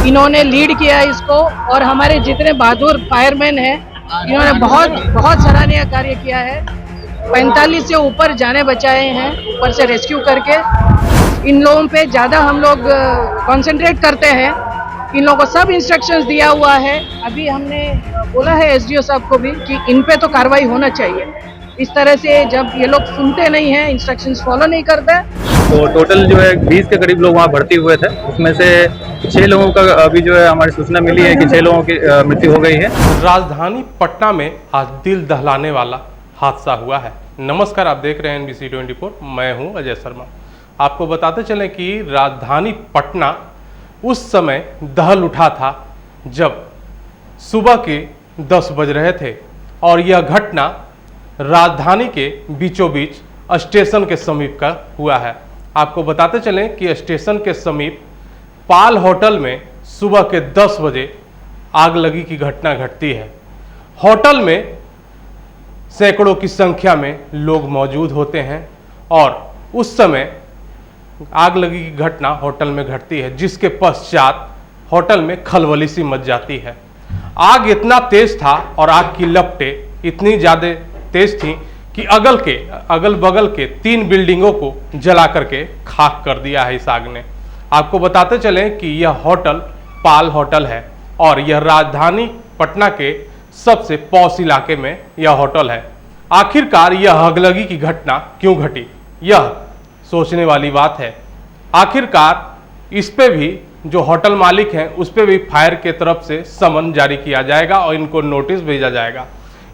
इन्होंने लीड किया इसको और हमारे जितने बहादुर फायरमैन हैं इन्होंने बहुत बहुत सराहनीय कार्य किया है। 45 से ऊपर जाने बचाए हैं ऊपर से रेस्क्यू करके। इन लोगों पे ज़्यादा हम लोग कंसंट्रेट करते हैं। इन लोगों को सब इंस्ट्रक्शंस दिया हुआ है। अभी हमने बोला है एसडीओ साहब को भी कि इन पे तो कार्रवाई होना चाहिए। इस तरह से जब ये लोग सुनते नहीं हैं, इंस्ट्रक्शंस फॉलो नहीं करते। तो टोटल जो है 20 के करीब लोग वहाँ भर्ती हुए थे। उसमें से 6 लोगों का अभी जो है हमारी सूचना मिली है कि 6 लोगों की मृत्यु हो गई है। राजधानी पटना में आज दिल दहलाने वाला हादसा हुआ है। नमस्कार, आप देख रहे हैं NBC 24। मैं हूं अजय शर्मा। आपको बताते चलें कि राजधानी पटना उस समय दहल उठा था जब सुबह के 10 बज रहे थे और यह घटना राजधानी के बीचों बीच स्टेशन के समीप का हुआ है। आपको बताते चलें कि स्टेशन के समीप पाल होटल में सुबह के 10 बजे आग लगी की घटना घटती है। होटल में सैकड़ों की संख्या में लोग मौजूद होते हैं और उस समय आग लगी की घटना होटल में घटती है, जिसके पश्चात होटल में खलबली सी मच जाती है। आग इतना तेज था और आग की लपटें इतनी ज़्यादा तेज थी कि अगल बगल के 3 बिल्डिंगों को जला करके खाक कर दिया है इस आग ने। आपको बताते चलें कि यह होटल पाल होटल है और यह राजधानी पटना के सबसे पॉश इलाके में यह होटल है। आखिरकार यह आगलगी की घटना क्यों घटी, यह सोचने वाली बात है। आखिरकार इस पे भी जो होटल मालिक हैं उस पे भी फायर के तरफ से समन जारी किया जाएगा और इनको नोटिस भेजा जाएगा।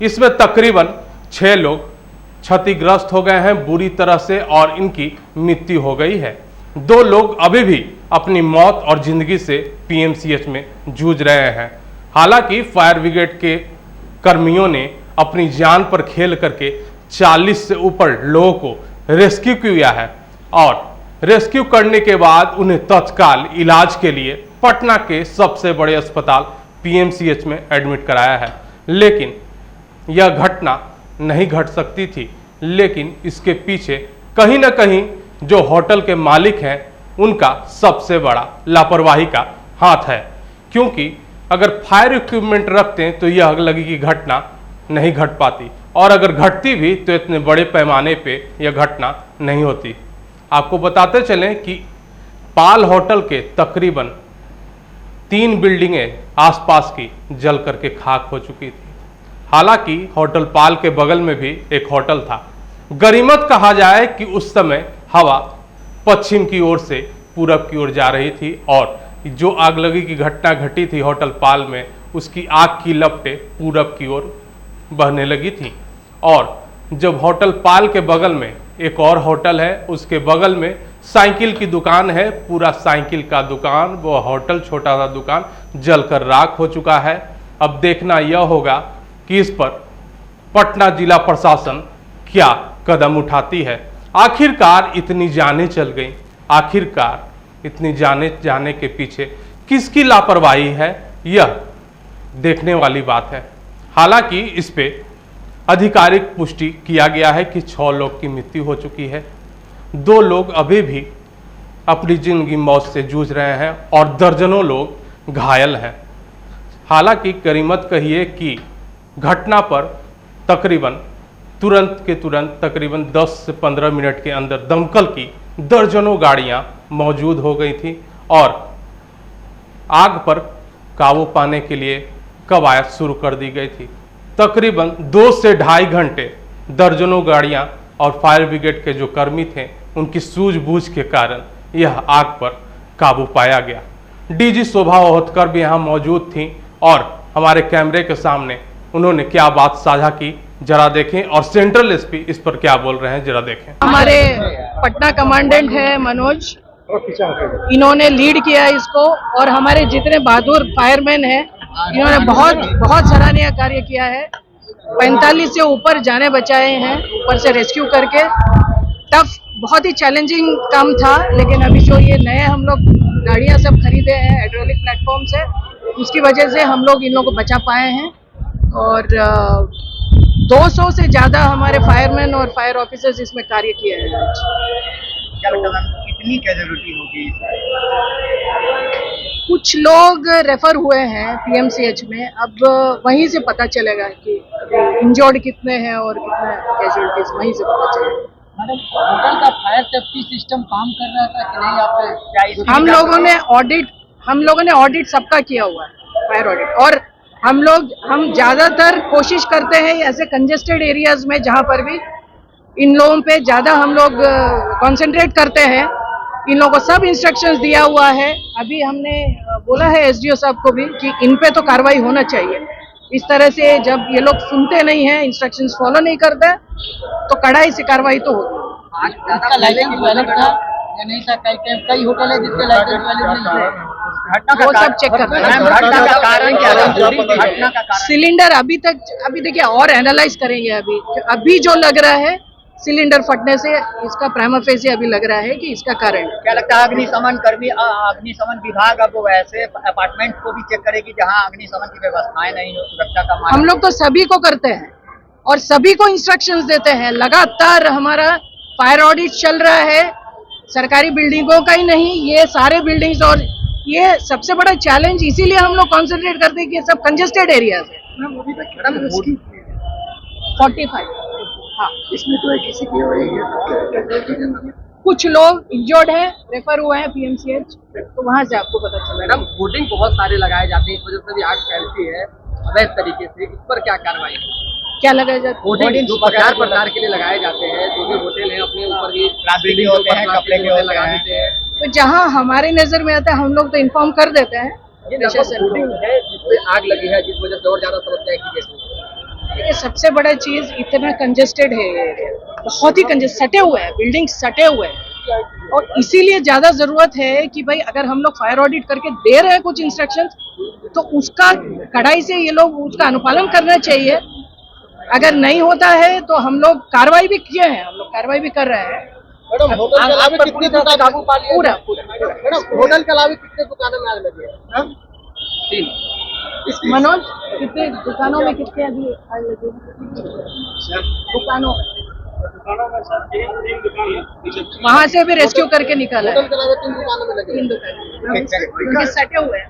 इसमें तकरीबन 6 लोग क्षतिग्रस्त हो गए हैं बुरी तरह से और इनकी मृत्यु हो गई है। 2 लोग अभी भी अपनी मौत और जिंदगी से PMCH में जूझ रहे हैं। हालांकि फायर ब्रिगेड के कर्मियों ने अपनी जान पर खेल करके 40 से ऊपर लोगों को रेस्क्यू किया है और रेस्क्यू करने के बाद उन्हें तत्काल इलाज के लिए पटना के सबसे बड़े अस्पताल PMCH में एडमिट कराया है। लेकिन यह घटना नहीं घट सकती थी, लेकिन इसके पीछे कहीं ना कहीं जो होटल के मालिक हैं उनका सबसे बड़ा लापरवाही का हाथ है। क्योंकि अगर फायर इक्विपमेंट रखते तो यह आगलगी की घटना नहीं घट पाती और अगर घटती भी तो इतने बड़े पैमाने पे यह घटना नहीं होती। आपको बताते चलें कि पाल होटल के तकरीबन 3 बिल्डिंगें आसपास की जल करके खाक हो चुकी थी। हालांकि होटल पाल के बगल में भी एक होटल था। गनीमत कहा जाए कि उस समय हवा पश्चिम की ओर से पूरब की ओर जा रही थी और जो आगलगी की घटना घटी थी होटल पाल में, उसकी आग की लपटें पूरब की ओर बहने लगी थी। और जब होटल पाल के बगल में एक और होटल है, उसके बगल में साइकिल की दुकान है, पूरा साइकिल का दुकान, वो होटल छोटा सा दुकान जलकर राख हो चुका है। अब देखना यह होगा कि इस पर पटना जिला प्रशासन क्या कदम उठाती है। आखिरकार इतनी जानें चल गई, आखिरकार इतनी जाने के पीछे किसकी लापरवाही है, यह देखने वाली बात है। हालांकि इस पे आधिकारिक पुष्टि किया गया है कि 6 लोग की मृत्यु हो चुकी है। 2 लोग अभी भी अपनी जिंदगी मौत से जूझ रहे हैं और दर्जनों लोग घायल हैं। हालांकि गनीमत कहिए कि घटना पर तुरंत तकरीबन 10 से 15 मिनट के अंदर दमकल की दर्जनों गाड़ियां मौजूद हो गई थी और आग पर काबू पाने के लिए कवायद शुरू कर दी गई थी। तकरीबन 2 से ढाई घंटे दर्जनों गाड़ियां और फायर ब्रिगेड के जो कर्मी थे उनकी सूझबूझ के कारण यह आग पर काबू पाया गया। DG शोभा ओहतकर भी यहाँ मौजूद थी और हमारे कैमरे के सामने उन्होंने क्या बात साझा की, जरा देखें। और सेंट्रल SP इस पर क्या बोल रहे हैं, जरा देखें। हमारे पटना कमांडेंट है मनोज, इन्होंने लीड किया इसको और हमारे जितने बहादुर फायरमैन हैं इन्होंने बहुत बहुत सराहनीय कार्य किया है। 45 से ऊपर जाने बचाए हैं ऊपर से रेस्क्यू करके। टफ, बहुत ही चैलेंजिंग काम था, लेकिन अभी जो ये नए हम लोग गाड़ियां सब खरीदे हैं हाइड्रोलिक प्लेटफॉर्म से, उसकी वजह से हम लोग इन लोगों को बचा पाए हैं। और 200 से ज़्यादा हमारे फायरमैन और फायर ऑफिसर्स इसमें कार्य किए हैं। क्या लगता है कितनी कैजुअलिटी होगी? कुछ लोग रेफर हुए हैं पीएमसीएच में, अब वहीं से पता चलेगा कि इंजर्ड कितने हैं और कितने कैजुअलिटीज, वहीं से पता चलेगा। मैडम, होटल का फायर सेफ्टी सिस्टम काम कर रहा था कि नहीं? आप क्या इसकी हम लोगों ने ऑडिट सबका किया हुआ है, फायर ऑडिट। और हम ज्यादातर कोशिश करते हैं ऐसे कंजेस्टेड एरियाज में जहां पर भी इन लोगों पे ज्यादा हम लोग कंसंट्रेट करते हैं। इन लोगों को सब इंस्ट्रक्शंस दिया हुआ है। अभी हमने बोला है एसडीओ साहब को भी कि इन पे तो कार्रवाई होना चाहिए। इस तरह से जब ये लोग सुनते नहीं हैं, इंस्ट्रक्शंस फॉलो नहीं करते, तो कड़ाई से कार्रवाई तो होगी। आज इसका लाइसेंस वैलिड था या नहीं था? कई होटल है जिसके लाइसेंस वैलिड नहीं है। वो सब चेक करते हैं। घटना का कारण क्या था? घटना का कारण सिलेंडर अभी देखिए और एनालाइज करेंगे। अभी जो लग रहा है सिलेंडर फटने से, इसका प्राइमा फेसी अभी लग रहा है कि इसका कारण क्या लगता है? अग्निशमन विभाग अब वैसे अपार्टमेंट को भी चेक करेगी जहां अग्निशमन की व्यवस्थाएं नहीं हो, सुरक्षा का हम लोग तो सभी को करते हैं और सभी को इंस्ट्रक्शंस देते हैं। लगातार हमारा फायर ऑडिट चल रहा है, सरकारी बिल्डिंगों का ही नहीं, ये सारे बिल्डिंग्स। और ये सबसे बड़ा चैलेंज इसीलिए हम लोग कॉन्सेंट्रेट करते हैं कि ये सब कंजेस्टेड एरियाज है। 45 हाँ, इसमें तो किसी की कुछ लोग इंजर्ड हैं, रेफर हुए हैं पीएमसीएच, तो वहां से आपको पता चला। मैडम, होर्डिंग बहुत सारे लगाए जाते हैं, इस वजह से भी आग फैलती है अवैध तरीके से। इस पर क्या कार्रवाई है? क्या लगाया जाता है? होर्डिंग जो प्रचार प्रसार के लिए लगाए जाते हैं, जो भी होटल है अपने ऊपर भी बिल्डिंग होते हैं, कपड़े के होते लगा देते हैं। तो जहां हमारी नजर में आता है हम लोग तो इन्फॉर्म कर देते हैं। होर्डिंग है जिसपे आग लगी है, जिस वजह से और ज्यादा समस्या की ये सबसे बड़ा चीज, इतना कंजेस्टेड है ये एरिया, बहुत ही कंजेस्ट, सटे हुए हैं, बिल्डिंग सटे हुए हैं। और इसीलिए ज्यादा जरूरत है कि भाई अगर हम लोग फायर ऑडिट करके दे रहे हैं कुछ इंस्ट्रक्शंस, तो उसका कड़ाई से ये लोग उसका अनुपालन करना चाहिए। अगर नहीं होता है तो हम लोग कार्रवाई भी किए हैं, हम लोग कार्रवाई भी कर रहे हैं। मैडम, होटल के अलावा कितनी दुकान काबू पा लिया? पूरा मैडम, होटल के अलावा कितने दुकानों में आग लगी है? 3। मनोज, कितने दुकानों में कितने अभी आग लगी है? दुकानों में सर 3 दुकान है, वहां से भी रेस्क्यू करके निकाला है। होटल के अलावा 3 दुकानों में लगी 3 दुकान क्योंकि सटे हुए हैं।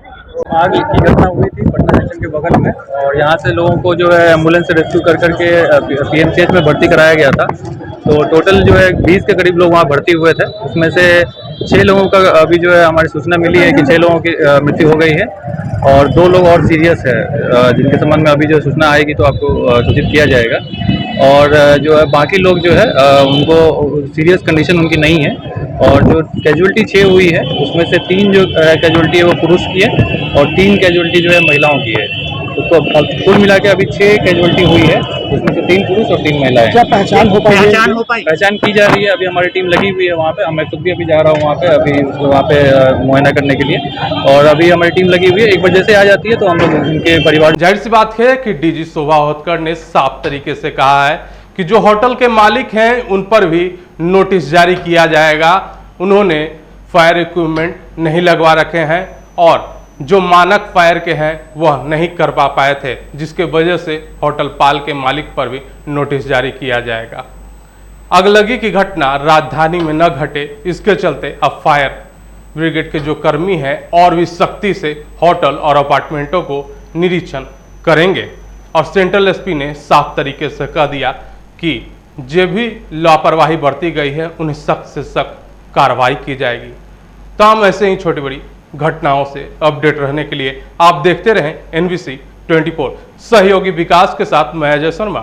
आग की घटना हुई थी पटना स्टेशन के बगल में, और यहाँ से लोगों को जो है एम्बुलेंस से रेस्क्यू कर करके पीएमसीएच में भर्ती कराया गया था। तो टोटल जो है 20 के करीब लोग वहाँ भर्ती हुए थे। उसमें से 6 लोगों का अभी जो है हमारी सूचना मिली है कि 6 लोगों की मृत्यु हो गई है और 2 लोग और सीरियस है, जिनके संबंध में अभी जो सूचना आएगी तो आपको सूचित किया जाएगा। और जो है बाकी लोग जो है उनको सीरियस कंडीशन उनकी नहीं है। और जो कैजुअलिटी 6 हुई है उसमें से 3 जो कैजुअलिटी है वो पुरुष की है और 3 कैजुअलिटी जो है महिलाओं की है। तो कुल मिला के अभी 6 कैजुअलिटी हुई है, उसमें से 3 पुरुष और 3 महिलाएं। क्या पहचान हो पाई? पहचान की जा रही है। अभी हमारी टीम लगी हुई है वहाँ पे, मैं खुद भी अभी जा रहा हूँ वहाँ पे, अभी वहाँ पे मुआयना करने के लिए। और अभी हमारी टीम लगी हुई है, एक बार जैसे आ जाती है तो हम लोग उनके परिवार। जाहिर सी बात है कि डीजी शोभा होतकर ने साफ तरीके से कहा है कि जो होटल के मालिक हैं उन पर भी नोटिस जारी किया जाएगा। उन्होंने फायर इक्विपमेंट नहीं लगवा रखे हैं और जो मानक फायर के हैं वह नहीं कर पाए थे, जिसके वजह से होटल पाल के मालिक पर भी नोटिस जारी किया जाएगा। अगलगी की घटना राजधानी में न घटे, इसके चलते अब फायर ब्रिगेड के जो कर्मी हैं और भी सख्ती से होटल और अपार्टमेंटों को निरीक्षण करेंगे। और सेंट्रल एसपी ने साफ तरीके से कह दिया कि जो भी लापरवाही बरती गई है उन्हें सख्त से सख्त कार्रवाई की जाएगी। तमाम ऐसे ही छोटी बड़ी घटनाओं से अपडेट रहने के लिए आप देखते रहें NBC 24। सहयोगी विकास के साथ मैं अजय शर्मा।